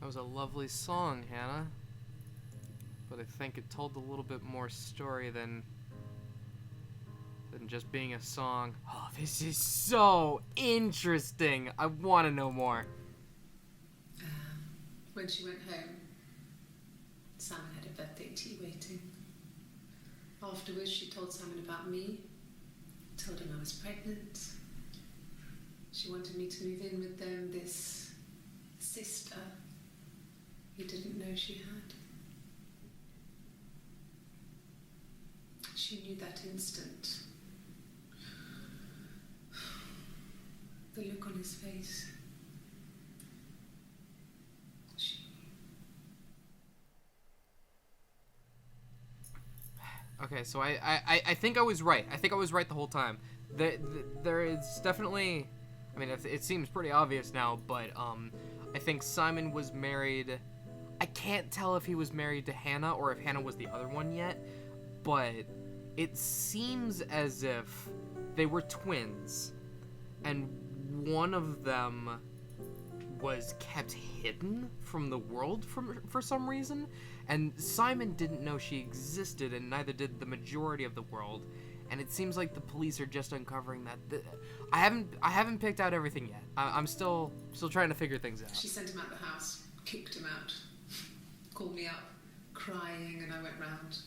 was a lovely song, Hannah. But I think it told a little bit more story than just being a song. Oh, this is so interesting. I want to know more. When she went home, Simon had a birthday tea waiting. Afterwards, she told Simon about me, told him I was pregnant. She wanted me to move in with them, this sister he didn't know she had. She knew that instant. The look on his face. She knew. Okay, so I think I was right. I think I was right the whole time. There is definitely, I mean, it seems pretty obvious now, but I think Simon was married. I can't tell if he was married to Hannah or if Hannah was the other one yet, but it seems as if they were twins, and one of them was kept hidden from the world for some reason, and Simon didn't know she existed, and neither did the majority of the world. And it seems like the police are just uncovering that. I haven't picked out everything yet. I'm still trying to figure things out. She sent him out the house, kicked him out, called me up, crying, and I went round.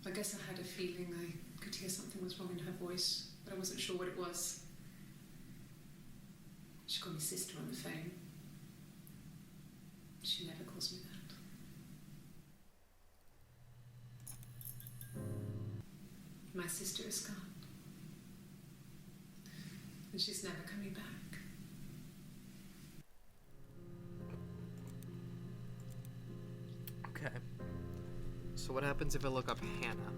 I guess I had a feeling I could hear something was wrong in her voice, but I wasn't sure what it was. She called me sister on the phone. She never calls me that. My sister is gone. And she's never coming back. Okay. So what happens if I look up Hannah?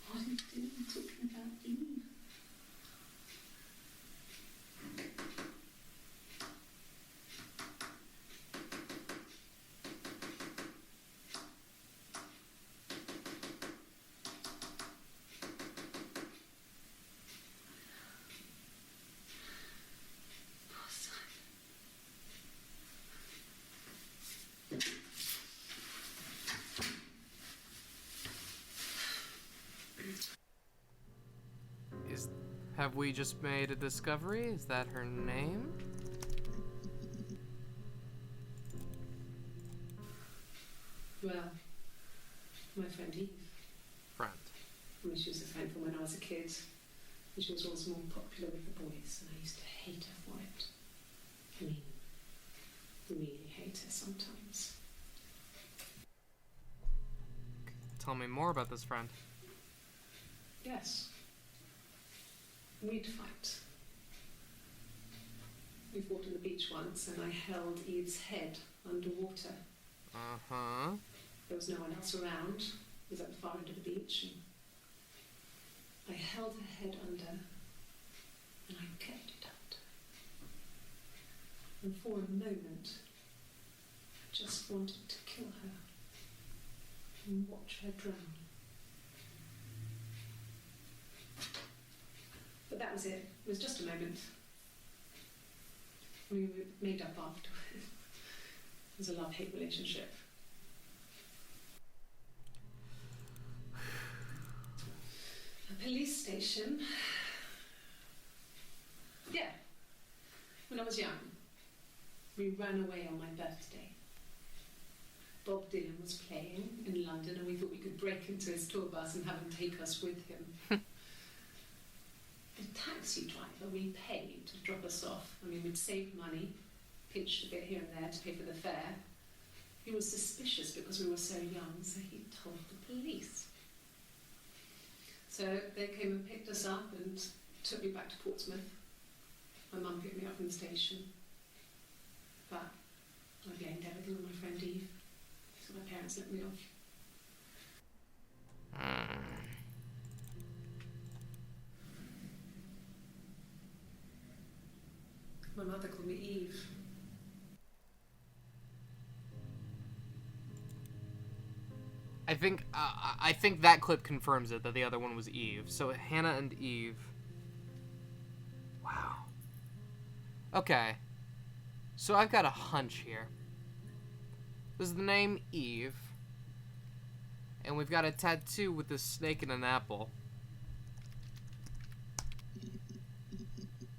What are you doing talking about Eve? Have we just made a discovery? Is that her name? Well, my friend Eve. Friend. I mean, she was a friend from when I was a kid. And she was always more popular with the boys, and I used to hate her for it. I mean, really hate her sometimes. Tell me more about this friend. Yes. We'd fight. We fought on the beach once, and I held Eve's head underwater. Uh-huh. There was no one else around. It was at the far end of the beach. And I held her head under, and I kept it under. And for a moment, I just wanted to kill her and watch her drown. But that was it. It was just a moment. We made up afterwards. It was a love-hate relationship. A police station. Yeah. When I was young, we ran away on my birthday. Bob Dylan was playing in London, and we thought we could break into his tour bus and have him take us with him. The taxi driver we paid to drop us off. I mean, we'd saved money, pinched a bit here and there to pay for the fare. He was suspicious because we were so young, so he told the police. So they came and picked us up and took me back to Portsmouth. My mum picked me up from the station. But I blamed everything on my friend Eve, so my parents let me off. My mother called me Eve. I think that clip confirms it, that the other one was Eve. So Hannah and Eve. Wow. Okay. So I've got a hunch here. This is the name Eve. And we've got a tattoo with a snake and an apple.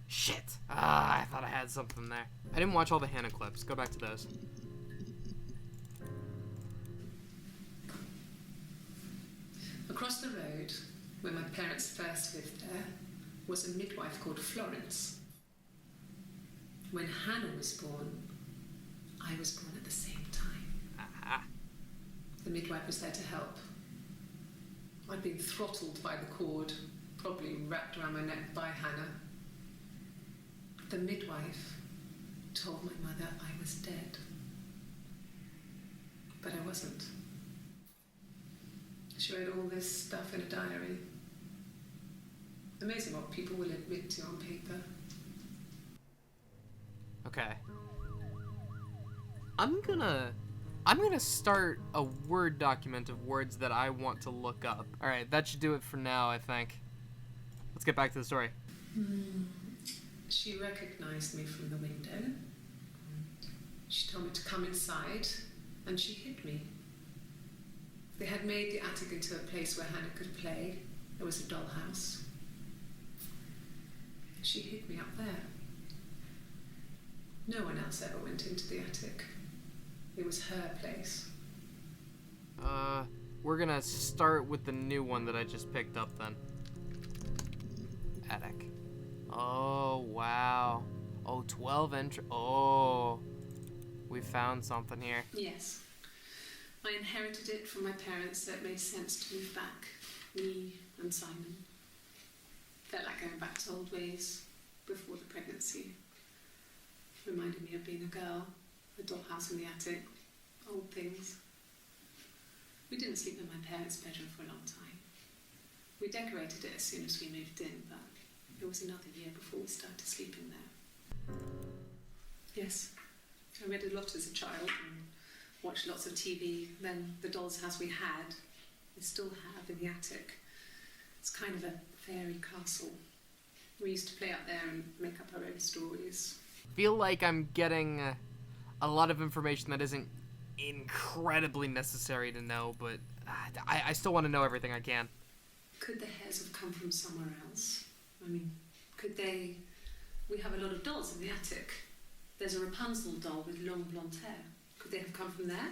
Shit. I thought I had something there. I didn't watch all the Hannah clips. Go back to those. Across the road, where my parents first lived there, was a midwife called Florence. When Hannah was born, I was born at the same time. Aha. The midwife was there to help. I'd been throttled by the cord, probably wrapped around my neck by Hannah. The midwife told my mother I was dead. But I wasn't. She wrote all this stuff in a diary. Amazing what people will admit to on paper. Okay. I'm gonna start a Word document of words that I want to look up. Alright, that should do it for now, I think. Let's get back to the story. She recognized me from the window. She told me to come inside, and she hid me. They had made the attic into a place where Hannah could play. There was a dollhouse. She hid me up there. No one else ever went into the attic. It was her place. We're gonna start with the new one that I just picked up then. Attic. Oh, wow. Oh, 12 entry. Oh, we found something here. Yes. I inherited it from my parents, so it made sense to move back. Me and Simon. Felt like going back to old ways before the pregnancy. Reminded me of being a girl, a dollhouse in the attic, old things. We didn't sleep in my parents' bedroom for a long time. We decorated it as soon as we moved in, but it was another year before we started sleeping there. Yes, I read a lot as a child and watched lots of TV. Then the doll's house we still have in the attic. It's kind of a fairy castle. We used to play up there and make up our own stories. Feel like I'm getting a lot of information that isn't incredibly necessary to know, but I still want to know everything I can. Could the hairs have come from somewhere else? I mean, could they... We have a lot of dolls in the attic. There's a Rapunzel doll with long blonde hair. Could they have come from there?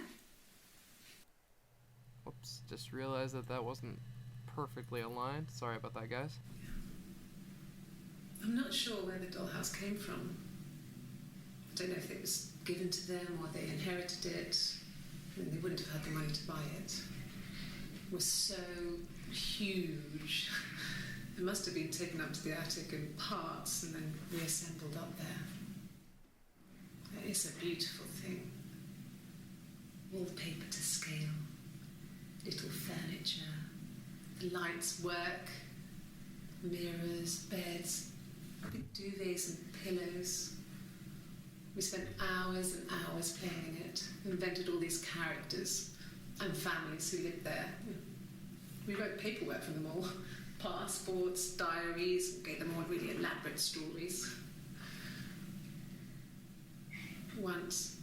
Whoops, just realized that wasn't perfectly aligned. Sorry about that, guys. I'm not sure where the dollhouse came from. I don't know if it was given to them or they inherited it. I mean, they wouldn't have had the money to buy it. It was so huge. It must have been taken up to the attic in parts and then reassembled up there. It's a beautiful thing. Wallpaper to scale, little furniture, the lights work, mirrors, beds, big duvets and pillows. We spent hours and hours playing in it, invented all these characters and families who lived there. We wrote paperwork for them all, passports, diaries, gave them all really elaborate stories. Once,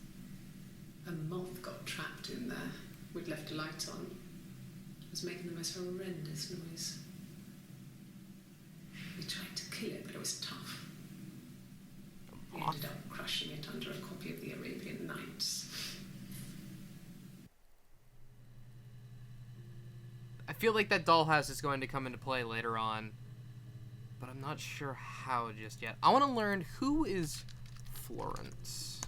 a moth got trapped in there. We'd left a light on. It was making the most horrendous noise. We tried to kill it, but it was tough. We ended up crushing it under a copy of the Arabian Nights. I feel like that dollhouse is going to come into play later on, but I'm not sure how just yet. I want to learn who is Florence.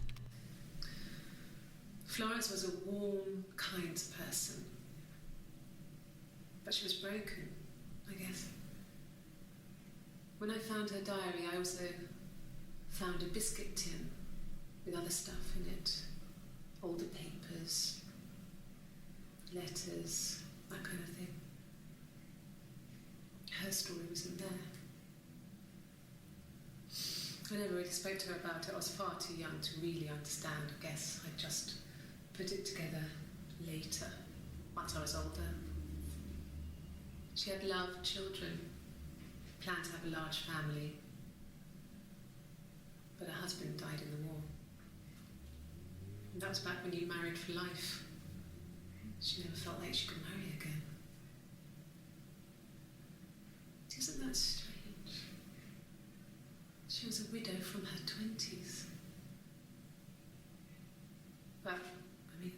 Florence was a warm, kind person. But she was broken, I guess. When I found her diary, I also found a biscuit tin with other stuff in it. Older papers, letters, that kind of thing. Her story was in there. I never really spoke to her about it. I was far too young to really understand, I guess. I just put it together later, once I was older. She had loved children, planned to have a large family, but her husband died in the war. And that was back when you married for life. She never felt like she could marry again. Isn't that strange? She was a widow from her 20s. But, I mean,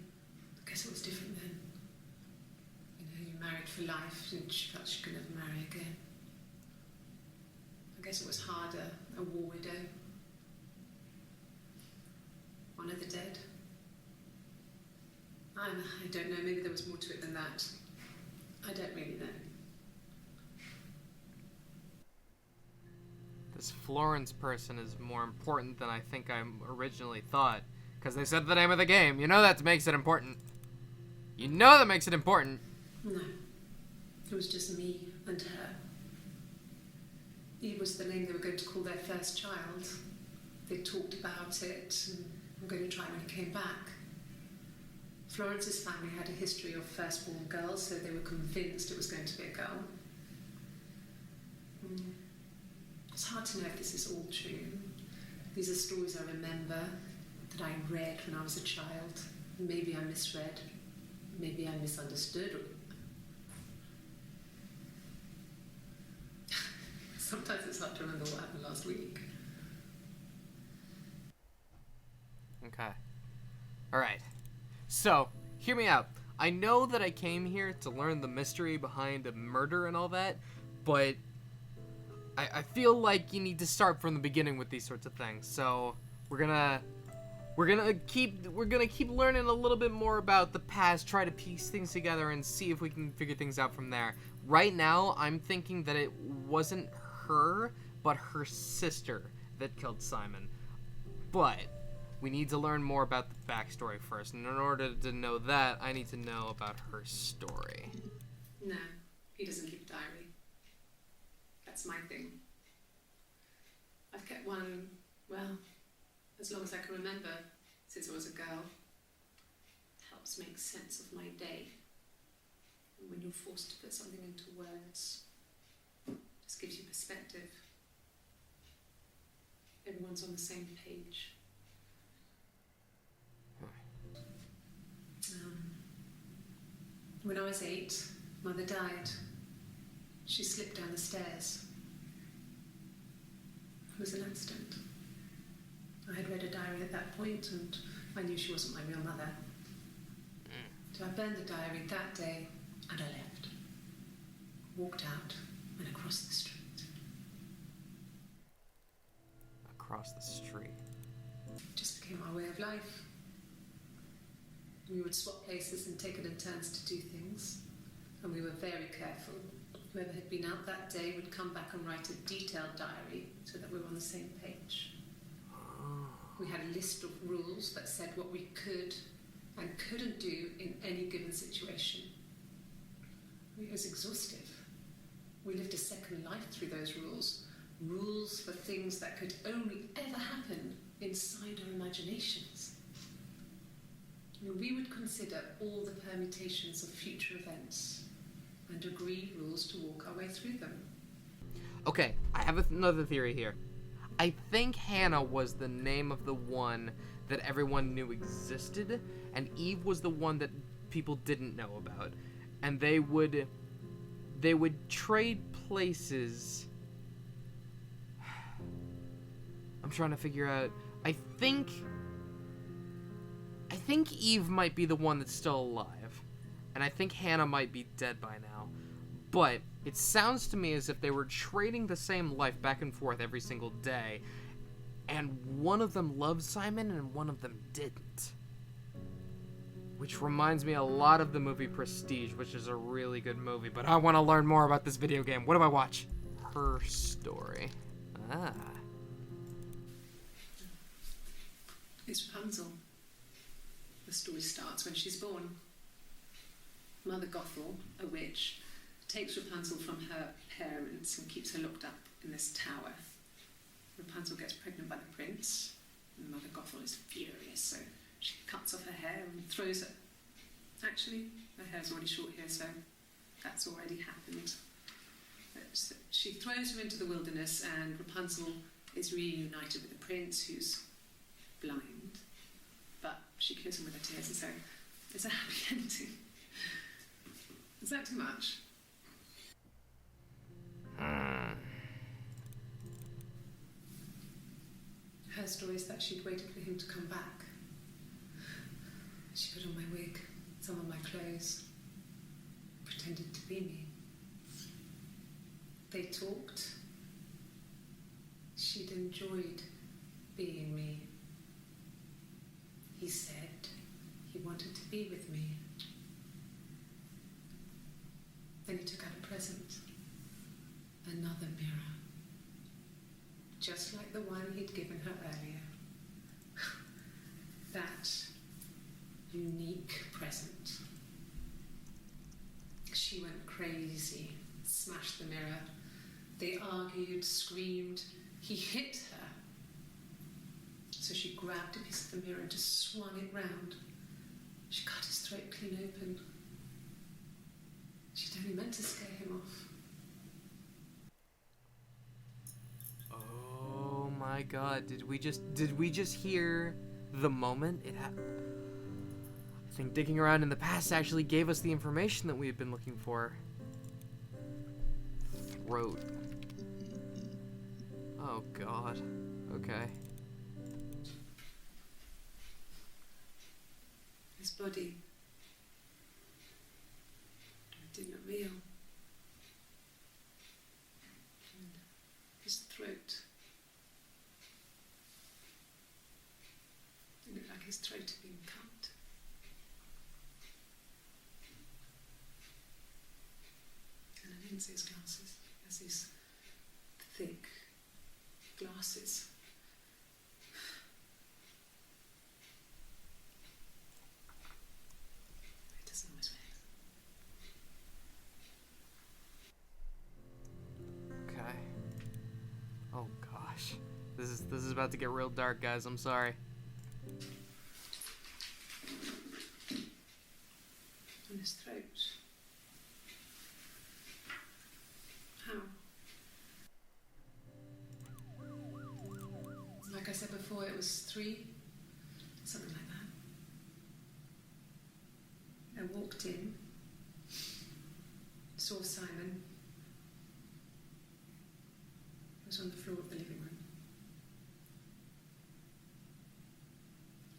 I guess it was different then. You know, you married for life and she felt she could never marry again. I guess it was harder, a war widow. One of the dead. I don't know, maybe there was more to it than that. I don't really know. This Florence person is more important than I think I originally thought. Because they said the name of the game. You know that makes it important. You know that makes it important. No. It was just me and her. Eve was the name they were going to call their first child. They talked about it, and I'm going to try when he came back. Florence's family had a history of firstborn girls, so they were convinced it was going to be a girl. It's hard to know if this is all true. These are stories I remember, that I read when I was a child. Maybe I misread. Maybe I misunderstood. Sometimes it's hard to remember what happened last week. Okay. Alright. So, hear me out. I know that I came here to learn the mystery behind a murder and all that, but I feel like you need to start from the beginning with these sorts of things. So, we're gonna keep learning a little bit more about the past, try to piece things together and see if we can figure things out from there. Right now, I'm thinking that it wasn't her, but her sister that killed Simon. But we need to learn more about the backstory first, and in order to know that, I need to know about her story. No, he doesn't keep a diary. That's my thing. I've kept one, well, as long as I can remember, since I was a girl. It helps make sense of my day. And when you're forced to put something into words, it just gives you perspective. Everyone's on the same page. When I was 8, Mother died. She slipped down the stairs. It was an accident. I had read a diary at that point, and I knew she wasn't my real mother. So I burned the diary that day, and I left. Walked out and across the street. Across the street? It just became our way of life. We would swap places and take it in turns to do things, and we were very careful. Whoever had been out that day would come back and write a detailed diary so that we were on the same page. We had a list of rules that said what we could and couldn't do in any given situation. It was exhaustive. We lived a second life through those rules. Rules for things that could only ever happen inside our imaginations. We would consider all the permutations of future events and agree rules to walk our way through them. Okay, I have another theory here. I think Hannah was the name of the one that everyone knew existed, and Eve was the one that people didn't know about. And they would trade places. I'm trying to figure out. I think Eve might be the one that's still alive, and I think Hannah might be dead by now. But it sounds to me as if they were trading the same life back and forth every single day, and one of them loved Simon and one of them didn't. Which reminds me a lot of the movie Prestige, which is a really good movie, but I want to learn more about this video game. What do I watch? Her story. Ah. It's Rapunzel. The story starts when she's born. Mother Gothel, a witch, takes Rapunzel from her parents and keeps her locked up in this tower. Rapunzel gets pregnant by the prince. And Mother Gothel is furious, so she cuts off her hair and throws it. Actually, her hair's already short here, so that's already happened. But she throws her into the wilderness, and Rapunzel is reunited with the prince, who's blind. But she kills him with her tears, and so it's a happy ending. Is that too much? Her story is that she'd waited for him to come back. She put on my wig, some of my clothes, pretended to be me. They talked. She'd enjoyed being me. He said he wanted to be with me. Then he took out a present. Another mirror. Just like the one he'd given her earlier. That unique present. She went crazy, smashed the mirror. They argued, screamed. He hit her. So she grabbed a piece of the mirror and just swung it round. She cut his throat clean open. She'd only meant to scare him off. Oh my god, did we just hear the moment it happened? I think digging around in the past actually gave us the information that we had been looking for. Throat. Oh god. Okay. His body. A dinner meal. And his throat. It looked like his throat had been cut. And I didn't see his glasses. There's these thick glasses. It doesn't always work. Okay. Oh gosh. This is about to get real dark, guys. I'm sorry. In his throat. How? Like I said before, it was 3, something like that. I walked in, saw Simon. He was on the floor of the living room.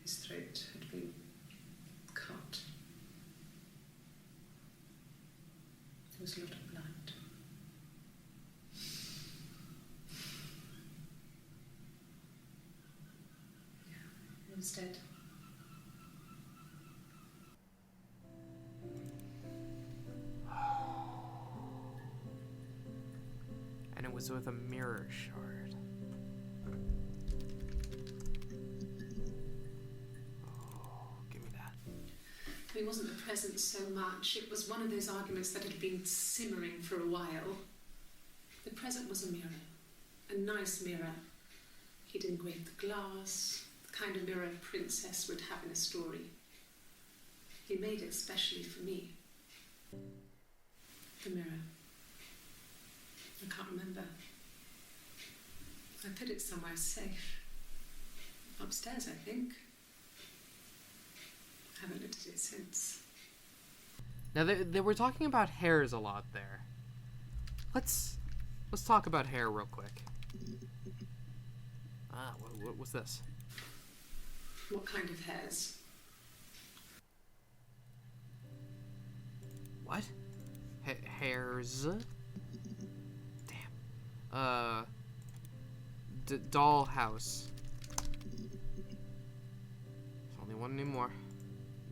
His throat had been cut. There was a lot of blood. Yeah, he was dead. And it was with a mirror shard. Oh, give me that. It wasn't the present so much. It was one of those arguments that had been simmering for a while. The present was a mirror. A nice mirror. He'd engraved the glass, the kind of mirror a princess would have in a story. He made it specially for me. The mirror. I can't remember. I put it somewhere safe. Upstairs, I think. I haven't looked at it since. Now they were talking about hairs a lot there. Let's talk about hair real quick. What was this? What kind of hairs? What? Hairs? Damn. Dollhouse. There's only one anymore.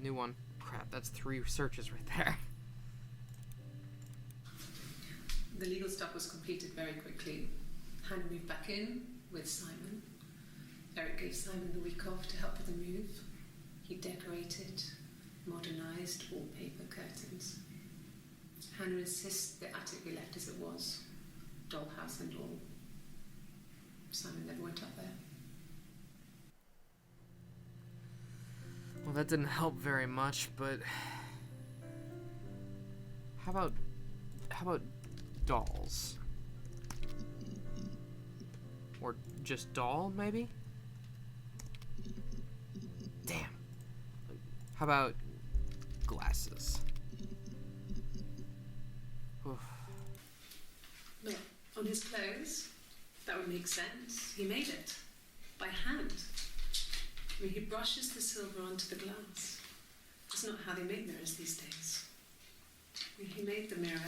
New one. Crap, that's 3 searches right there. The legal stuff was completed very quickly. Hannah moved back in with Simon. Eric gave Simon the week off to help with the move. He decorated, modernised wallpaper curtains. Hannah insists the attic be left as it was, dollhouse and all. Simon never went up there. Well, that didn't help very much, but how about dolls? Or just doll, maybe? Damn. How about glasses? Oof. Look, on his clothes, that would make sense. He made it. By hand. I mean, he brushes the silver onto the glass. That's not how they make mirrors these days. I mean, he made the mirror.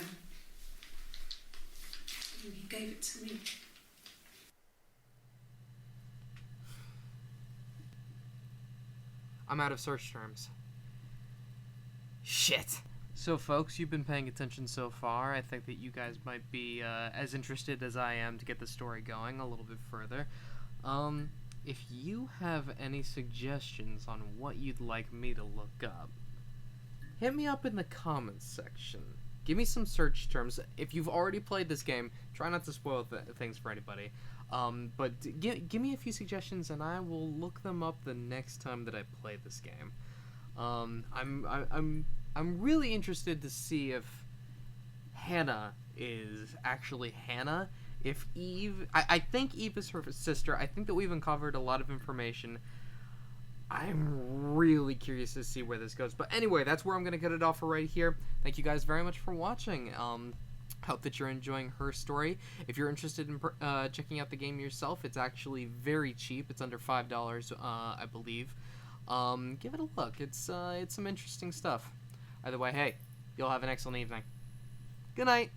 And he gave it to me. I'm out of search terms. Shit. So folks, you've been paying attention so far. I think that you guys might be as interested as I am to get the story going a little bit further. If you have any suggestions on what you'd like me to look up, hit me up in the comments section. Give me some search terms. If you've already played this game, try not to spoil things for anybody. But give me a few suggestions, and I will look them up the next time that I play this game. I'm really interested to see if Hannah is actually Hannah. If Eve, I think Eve is her sister. I think that we've uncovered a lot of information. I'm really curious to see where this goes. But anyway, that's where I'm going to cut it off for right here. Thank you guys very much for watching. Hope that you're enjoying her story. If you're interested in checking out the game yourself, it's actually very cheap. It's under $5, I believe. Give it a look. It's some interesting stuff. Either way, hey, you'll have an excellent evening. Good night.